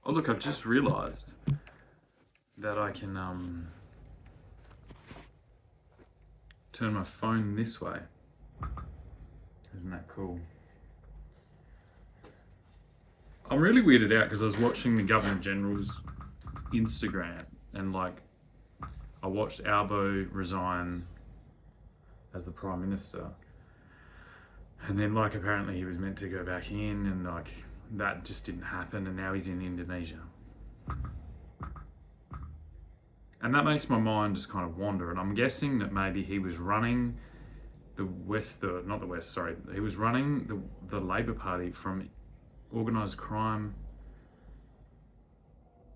Oh look, I've just realised that I can turn my phone this way. Isn't that cool? I'm really weirded out because I was watching the Governor General's Instagram and I watched Albo resign as the Prime Minister, and then apparently he was meant to go back in, and that just didn't happen, and now he's in Indonesia. And that makes my mind just kind of wander, and I'm guessing that maybe he was running he was running the Labor Party from organised crime,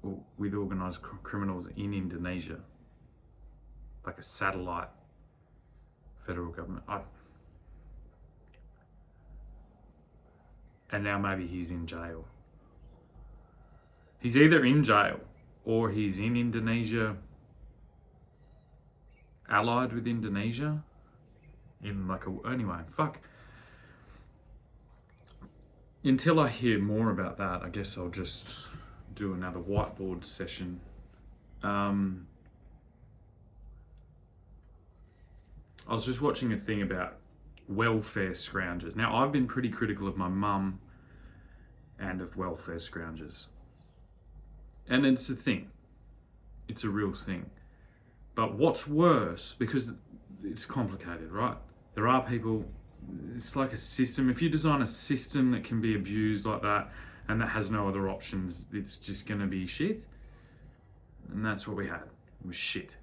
or with organised criminals in Indonesia, like a satellite federal government. And now maybe he's in jail. He's either in jail or he's in Indonesia, allied with Indonesia, anyway, fuck. Until I hear more about that, I guess I'll just do another whiteboard session. I was just watching a thing about welfare scroungers. Now, I've been pretty critical of my mum and of welfare scroungers. And it's a thing. It's a real thing. But what's worse, because it's complicated, right? There are people, it's like a system. If you design a system that can be abused like that and that has no other options, it's just going to be shit. And that's what we had. It was shit.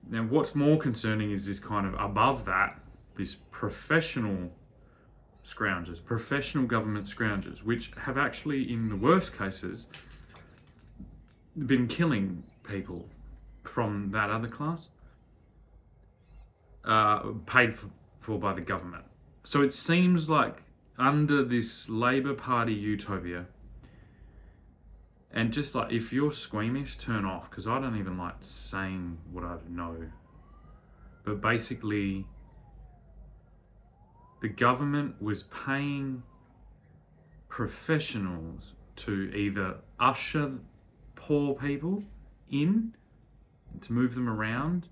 Now, what's more concerning is this kind of above that, this professional scroungers, professional government scroungers, which have actually, in the worst cases, been killing people from that other class, paid for by the government. So it seems like under this Labor Party utopia, and just if you're squeamish, turn off, because I don't even like saying what I know. But basically, the government was paying professionals to either usher poor people in, to move them around,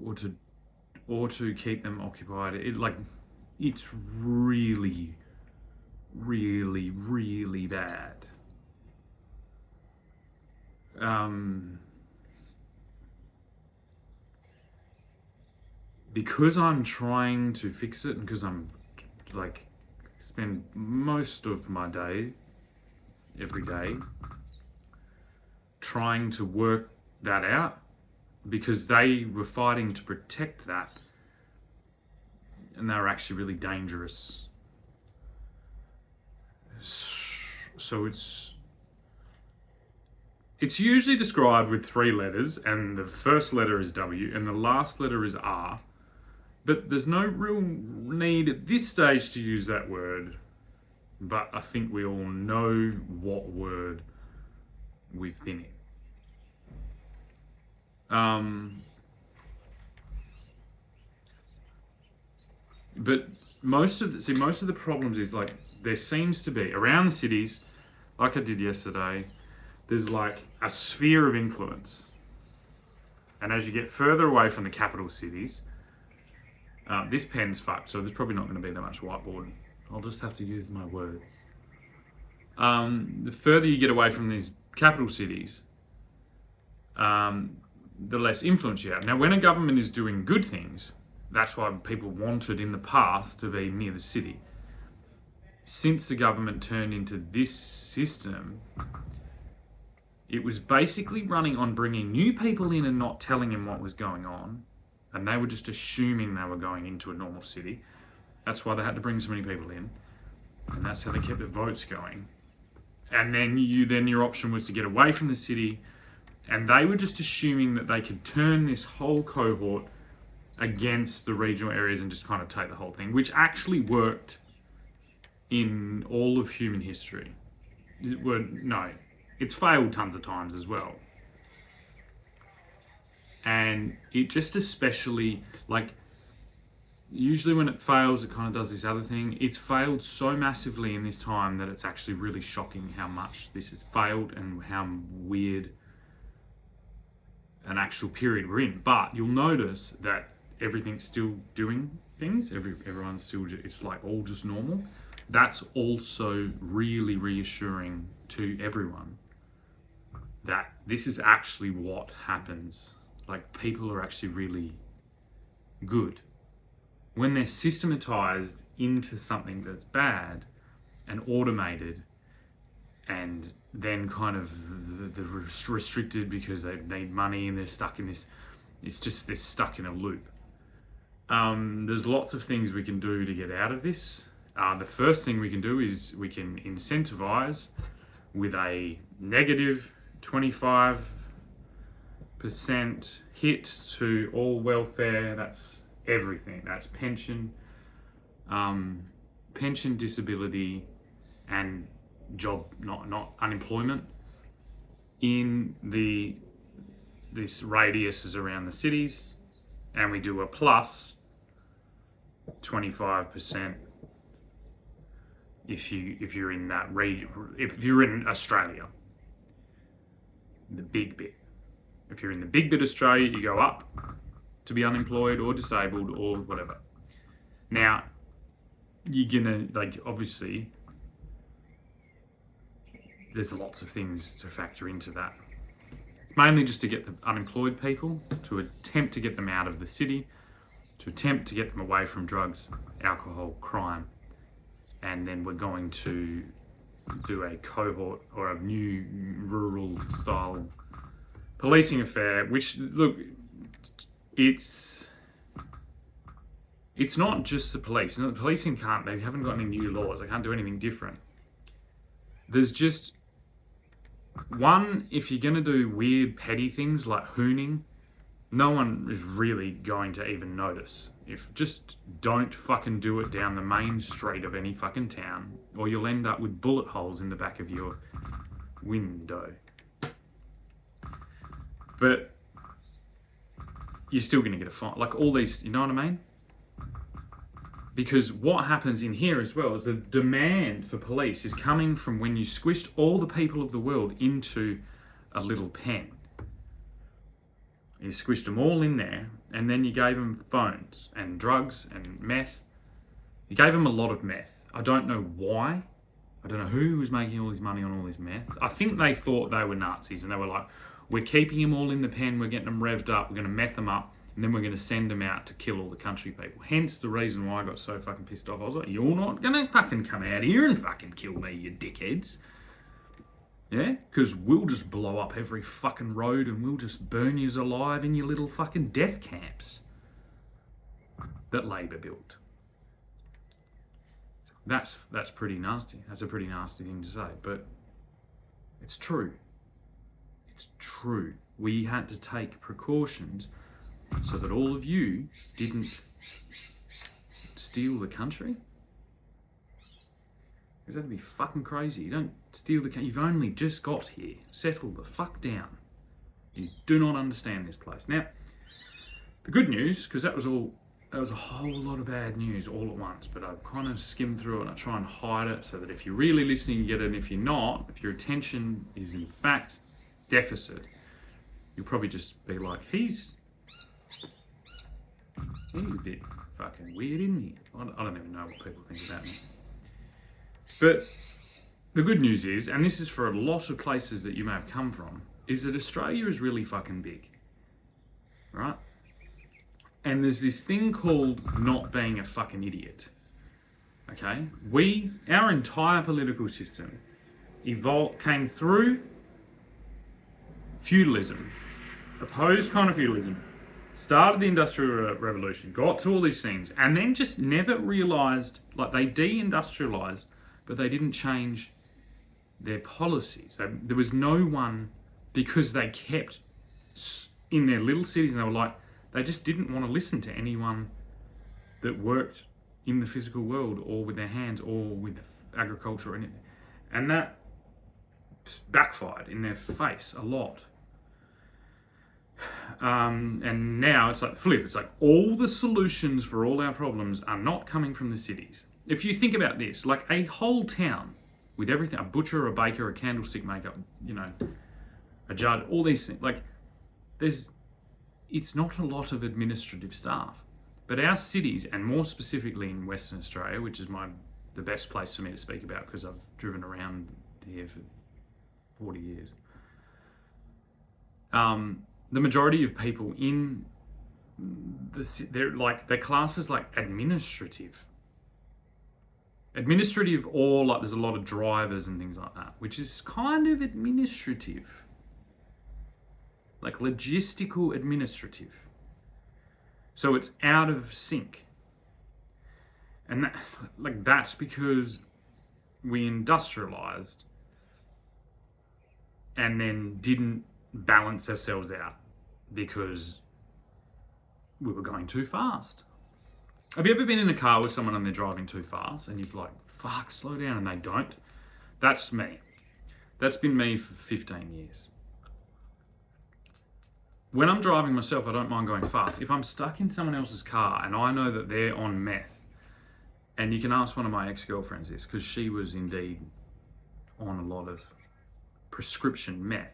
or to keep them occupied. It's really, really, really bad. Because I'm trying to fix it, and because I'm spend most of my day, every day, trying to work that out, because they were fighting to protect that, and they were actually really dangerous. So it's usually described with 3 letters, and the first letter is W and the last letter is R. But there's no real need at this stage to use that word. But I think we all know what word we've been in. But most of the problems is there seems to be around the cities, like I did yesterday, there's a sphere of influence. And as you get further away from the capital cities, this pen's fucked, so there's probably not going to be that much whiteboard. I'll just have to use my words. The further you get away from these capital cities, the less influence you have. Now, when a government is doing good things, that's why people wanted in the past to be near the city. Since the government turned into this system, it was basically running on bringing new people in and not telling them what was going on, and they were just assuming they were going into a normal city. That's why they had to bring so many people in, and that's how they kept the votes going. And then your option was to get away from the city, and they were just assuming that they could turn this whole cohort against the regional areas and just kind of take the whole thing, which actually worked in all of human history. It's failed tons of times as well. And it just especially, usually when it fails, it kind of does this other thing. It's failed so massively in this time that it's actually really shocking how much this has failed and how weird an actual period we're in. But you'll notice that everything's still doing things. Everyone's still, it's like all just normal. That's also really reassuring to everyone that this is actually what happens. Like, people are actually really good. When they're systematized into something that's bad and automated and then kind of the restricted because they need money and they're stuck in this, it's just they're stuck in a loop. There's lots of things we can do to get out of this. The first thing we can do is we can incentivize with a negative 25% hit to all welfare. That's everything. That's pension, disability, and job, not unemployment. In this radius is around the cities, and we do a plus 25% if you're in that region. If you're in Australia, the big bit. If you're in the big bit Australia, you go up to be unemployed or disabled or whatever. Now, you're gonna, like, obviously, there's lots of things to factor into that. It's mainly just to get the unemployed people, to attempt to get them out of the city, to attempt to get them away from drugs, alcohol, crime. And then we're going to do a cohort or a new rural style policing affair, which, look, it's not just the police. You know, the policing they haven't got any new laws. They can't do anything different. There's just one, if you're going to do weird petty things like hooning, no one is really going to even notice. Just don't fucking do it down the main street of any fucking town, or you'll end up with bullet holes in the back of your window. But you're still going to get a fine. Like, all these, you know what I mean? Because what happens in here as well is the demand for police is coming from when you squished all the people of the world into a little pen. You squished them all in there, and then you gave them phones and drugs and meth. You gave them a lot of meth. I don't know why. I don't know who was making all this money on all this meth. I think they thought they were Nazis, and they were like, we're keeping them all in the pen, we're getting them revved up, we're going to meth them up, and then we're going to send them out to kill all the country people. Hence the reason why I got so fucking pissed off. I was like, you're not going to fucking come out here and fucking kill me, you dickheads. Yeah? Because we'll just blow up every fucking road and we'll just burn yous alive in your little fucking death camps that Labor built. That's pretty nasty. That's a pretty nasty thing to say, but it's true. It's true. We had to take precautions so that all of you didn't steal the country. Because that'd be fucking crazy. You don't steal the country. You've only just got here. Settle the fuck down. You do not understand this place. Now, the good news, because that was a whole lot of bad news all at once, but I've kind of skimmed through it and I try and hide it so that if you're really listening, you get it, and if you're not, if your attention is in fact deficit, you'll probably just be like, he's a bit fucking weird, isn't he? I don't even know what people think about me. But the good news is, and this is for a lot of places that you may have come from, is that Australia is really fucking big, right? And there's this thing called not being a fucking idiot, okay? Our entire political system came through feudalism, opposed kind of feudalism, started the Industrial Revolution, got to all these things, and then just never realised, like, they de-industrialised, but they didn't change their policies. There was no one, because they kept in their little cities, and they were like, they just didn't want to listen to anyone that worked in the physical world or with their hands or with agriculture, and that backfired in their face a lot. And now it's like flip. It's like all the solutions for all our problems are not coming from the cities. If you think about this, like a whole town with everything, a butcher, a baker, a candlestick maker, a judge, all these things, like it's not a lot of administrative staff. But our cities, and more specifically in Western Australia, which is the best place for me to speak about because I've driven around here for 40 years. The majority of people in they're classes like administrative, or like there's a lot of drivers and things like that, which is kind of administrative, like logistical administrative. So it's out of sync, and that's because we industrialized and then didn't balance ourselves out because we were going too fast. Have you ever been in a car with someone and they're driving too fast and you're like, fuck, slow down, and they don't? That's me. That's been me for 15 years. When I'm driving myself, I don't mind going fast. If I'm stuck in someone else's car and I know that they're on meth, and you can ask one of my ex-girlfriends this, because she was indeed on a lot of prescription meth,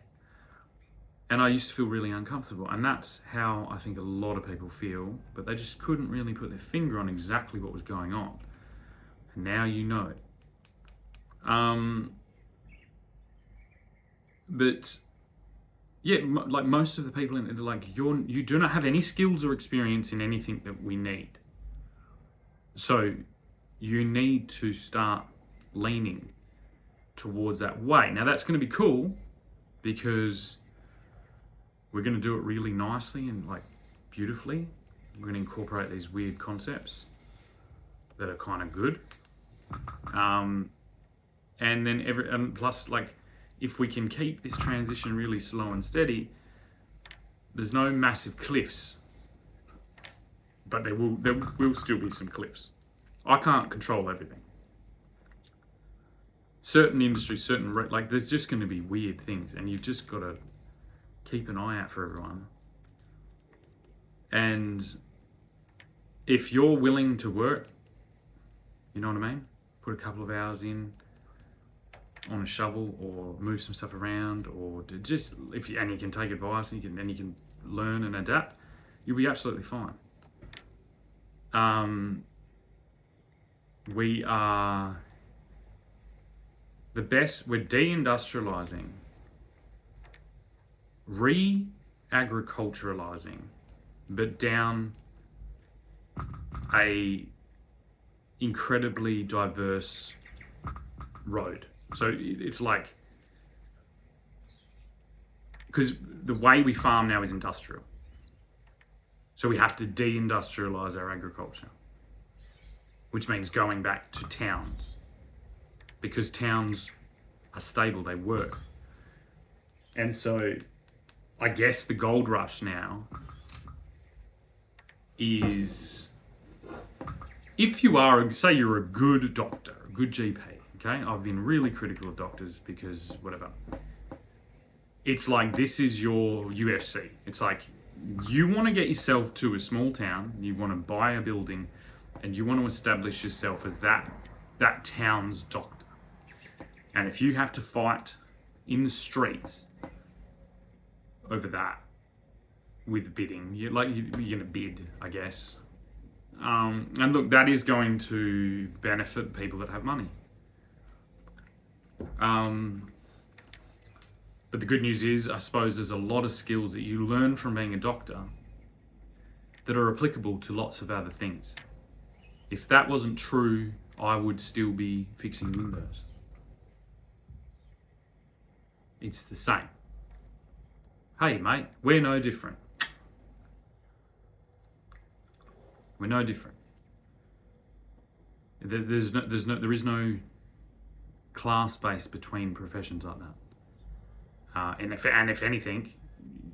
and I used to feel really uncomfortable, and that's how I think a lot of people feel, but they just couldn't really put their finger on exactly what was going on. And now you know. But yeah, like most of the people in it, like you do not have any skills or experience in anything that we need. So you need to start leaning towards that way. Now that's going to be cool because we're going to do it really nicely and like beautifully. We're going to incorporate these weird concepts that are kind of good. And then plus, like, if we can keep this transition really slow and steady, there's no massive cliffs, but there will still be some cliffs. I can't control everything. Certain industries, like there's just going to be weird things, and you've just got to keep an eye out for everyone. And if you're willing to work, you know what I mean? Put a couple of hours in on a shovel, or move some stuff around, or just and you can take advice, and you can learn and adapt, you'll be absolutely fine. We are the best. We're deindustrializing, re-agriculturalizing, but down a incredibly diverse road. So it's like, because the way we farm now is industrial. So we have to deindustrialize our agriculture, which means going back to towns, because towns are stable, they work. And so I guess the gold rush now is, if you are, say you're a good doctor, a good GP, okay? I've been really critical of doctors because whatever. It's like, this is your UFC. It's like, you want to get yourself to a small town, you want to buy a building, and you want to establish yourself as that town's doctor. And if you have to fight in the streets over that with bidding, you're going to bid, I guess. And look, that is going to benefit people that have money. But the good news is, I suppose there's a lot of skills that you learn from being a doctor that are applicable to lots of other things. If that wasn't true, I would still be fixing windows. It's the same. Hey mate, we're no different. We're no different. There is no class base between professions like that. And if anything,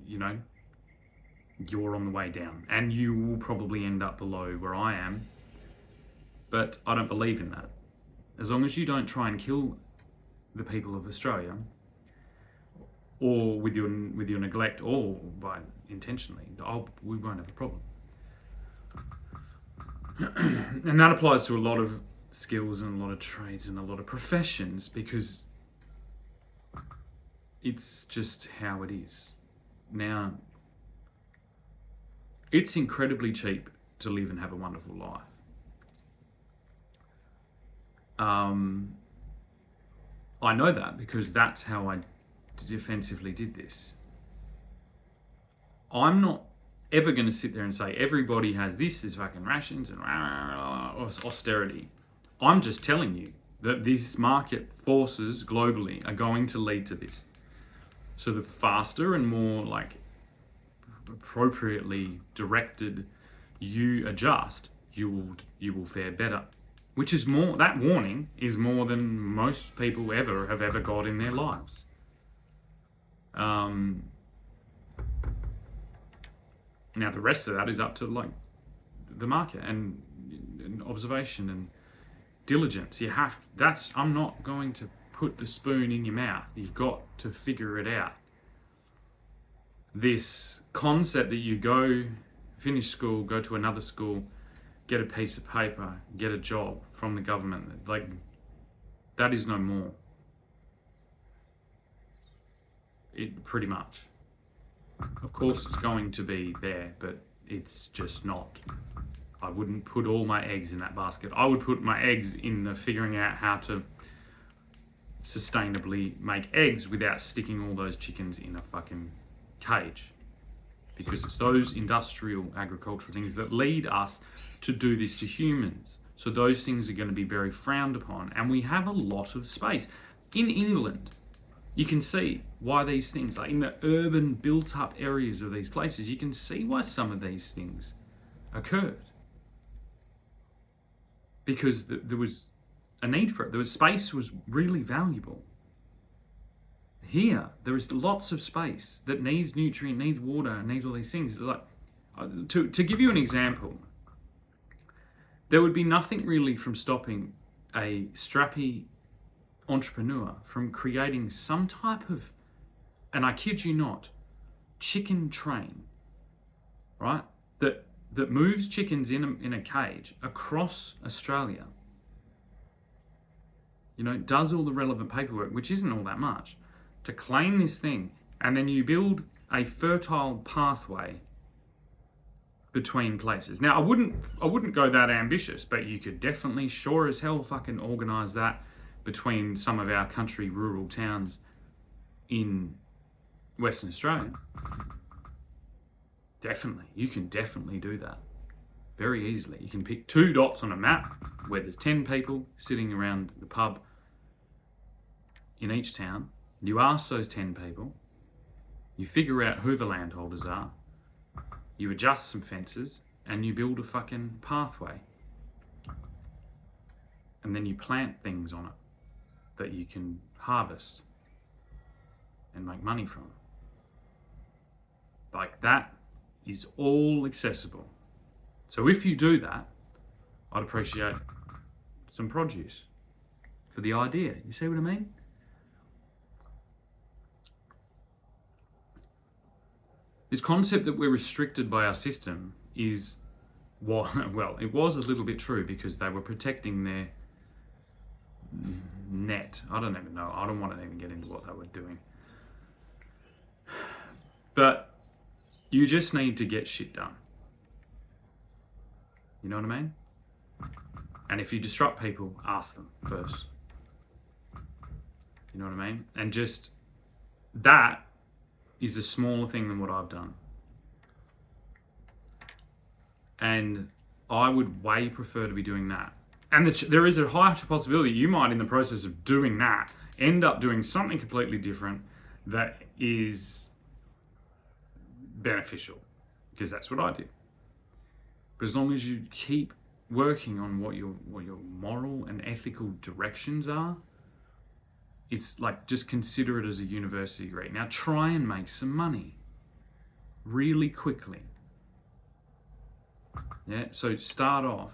you're on the way down, and you will probably end up below where I am. But I don't believe in that. As long as you don't try and kill the people of Australia, or with your neglect, or by intentionally, we won't have a problem. And that applies to a lot of skills and a lot of trades and a lot of professions, because it's just how it is. Now, it's incredibly cheap to live and have a wonderful life. I know that because that's how I defensively did this. I'm not ever going to sit there and say everybody has this is fucking rations and austerity. I'm just telling you that these market forces globally are going to lead to this. So the faster and more like appropriately directed you adjust, you will fare better. Which is more, that warning is more than most people have ever got in their lives. Now the rest of that is up to like the market and observation and diligence. I'm not going to put the spoon in your mouth. You've got to figure it out. This concept that you go, finish school, go to another school, get a piece of paper, get a job from the government, like that is no more. It pretty much. Of course it's going to be there, but it's just not. I wouldn't put all my eggs in that basket. I would put my eggs in the figuring out how to sustainably make eggs without sticking all those chickens in a fucking cage. Because it's those industrial agricultural things that lead us to do this to humans. So those things are going to be very frowned upon. And we have a lot of space. In England, you can see why these things, like in the urban built up areas of these places, you can see why some of these things occurred. Because there was a need for it. Space was really valuable. Here, there is lots of space that needs nutrient, needs water, needs all these things. Like, to give you an example, there would be nothing really from stopping a strappy entrepreneur from creating some type of, and I kid you not, chicken train, right? That moves chickens in a cage across Australia. You know, does all the relevant paperwork, which isn't all that much, to claim this thing, and then you build a fertile pathway between places. Now, I wouldn't go that ambitious, but you could definitely sure as hell fucking organise that between some of our country rural towns in Western Australia. Definitely, you can definitely do that very easily. You can pick 2 dots on a map where there's 10 people sitting around the pub in each town. You ask those 10 people, you figure out who the landholders are, you adjust some fences, and you build a fucking pathway. And then you plant things on it that you can harvest and make money from. Like that is all accessible. So if you do that, I'd appreciate some produce for the idea. You see what I mean? This concept that we're restricted by our system is, well, it was a little bit true because they were protecting their net. I don't even know. I don't want to even get into what they were doing. But you just need to get shit done. You know what I mean? And if you disrupt people, ask them first. You know what I mean? And just that is a smaller thing than what I've done. And I would way prefer to be doing that. And there is a high possibility you might, in the process of doing that, end up doing something completely different that is beneficial. Because that's what I did. But as long as you keep working on what your moral and ethical directions are, it's like, just consider it as a university degree. Now try and make some money really quickly. Yeah, so start off.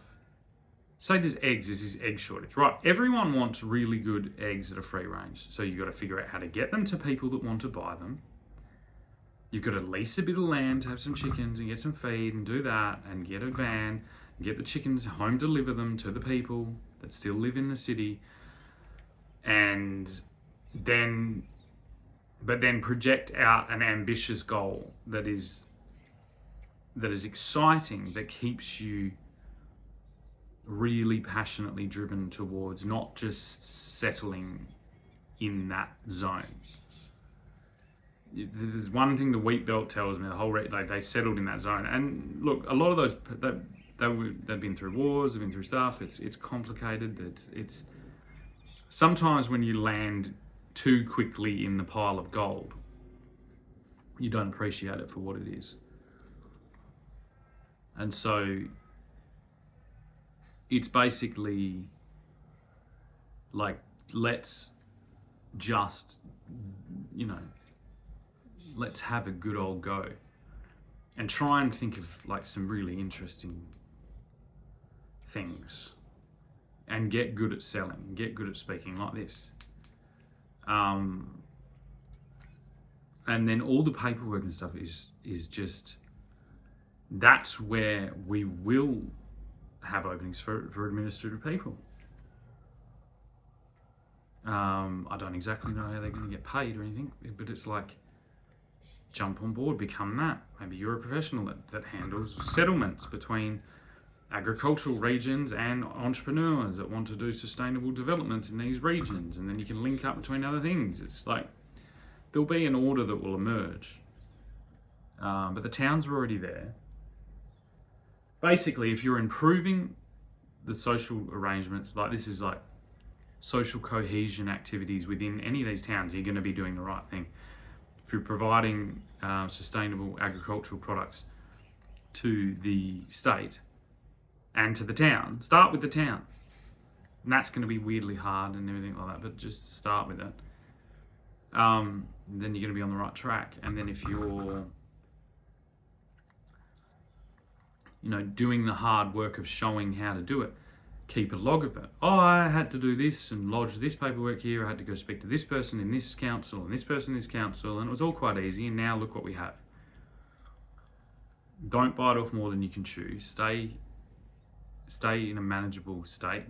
Say there's this egg shortage, right? Everyone wants really good eggs that are free range. So you got to figure out how to get them to people that want to buy them. You've got to lease a bit of land to have some chickens and get some feed and do that and get a van and get the chickens home, deliver them to the people that still live in the city, and then project out an ambitious goal that is exciting, that keeps you really passionately driven towards not just settling in that zone. There's one thing the wheat belt tells me, the whole they settled in that zone. And look, a lot of those they've been through wars, they've been through stuff. It's complicated. It's sometimes when you land too quickly in the pile of gold, you don't appreciate it for what it is. And so it's basically like, let's just, let's have a good old go and try and think of like some really interesting things and get good at selling and get good at speaking like this. And then all the paperwork and stuff is just, that's where we will have openings for administrative people. I don't exactly know how they're going to get paid or anything, but it's like, jump on board, become that. Maybe you're a professional that handles settlements between agricultural regions and entrepreneurs that want to do sustainable development in these regions, and then you can link up between other things. It's like, there'll be an order that will emerge. But the towns are already there. Basically, if you're improving the social arrangements, like this is like social cohesion activities within any of these towns, you're going to be doing the right thing. If you're providing sustainable agricultural products to the state and to the town, start with the town. And that's going to be weirdly hard and everything like that, but just start with it. Then you're going to be on the right track. And then if you're doing the hard work of showing how to do it, keep a log of it. Oh, I had to do this and lodge this paperwork here. I had to go speak to this person in this council and this person in this council, and it was all quite easy. And now look what we have. Don't bite off more than you can chew. Stay in a manageable state.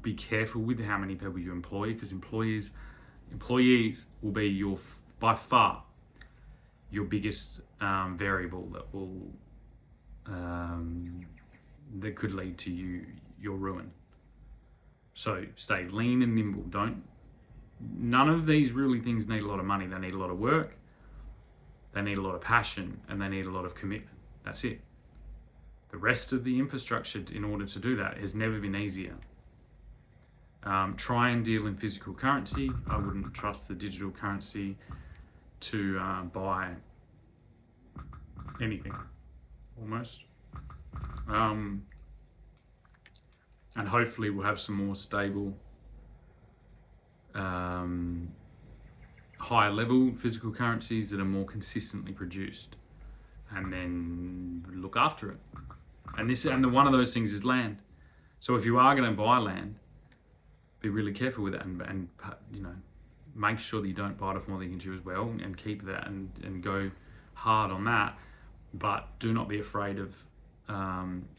Be careful with how many people you employ, because employees will be by far your biggest variable that could lead to your ruin. So stay lean and nimble. None of these really things need a lot of money. They need a lot of work, they need a lot of passion, and they need a lot of commitment. That's it. The rest of the infrastructure in order to do that has never been easier. Try and deal in physical currency. I wouldn't trust the digital currency to buy anything, almost. And hopefully we'll have some more stable, higher level physical currencies that are more consistently produced, and then look after it. And one of those things is land. So if you are going to buy land, be really careful with it and make sure that you don't bite off more than you can chew as well, and keep that and go hard on that. But do not be afraid of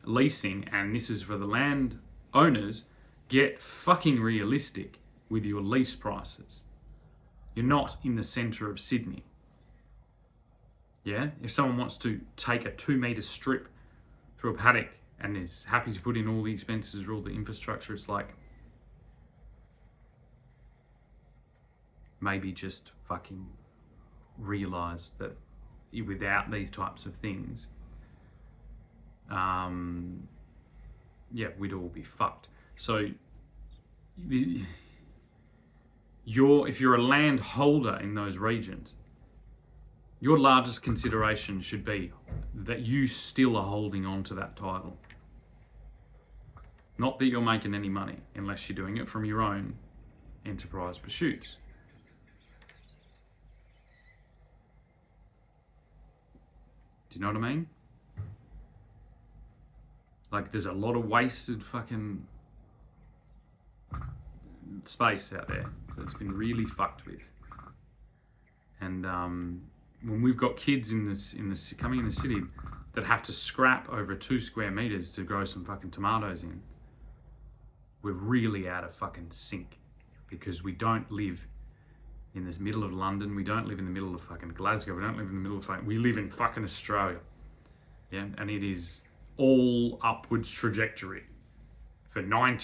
leasing, and this is for the land owners. Get fucking realistic with your lease prices. You're not in the center of Sydney. Yeah? If someone wants to take a 2-meter strip through a paddock and is happy to put in all the expenses or all the infrastructure, it's like, maybe just fucking realize that without these types of things, we'd all be fucked. So if you're a land holder in those regions, your largest consideration should be that you still are holding on to that title. Not that you're making any money, unless you're doing it from your own enterprise pursuits. Do you know what I mean? Like, there's a lot of wasted fucking space out there that's been really fucked with. And when we've got kids coming in the city that have to scrap over 2 square meters to grow some fucking tomatoes in, we're really out of fucking sync, because we don't live in this middle of London. We don't live in the middle of fucking Glasgow. We don't live in the middle of fucking, we live in fucking Australia. Yeah, and it is all upwards trajectory for 99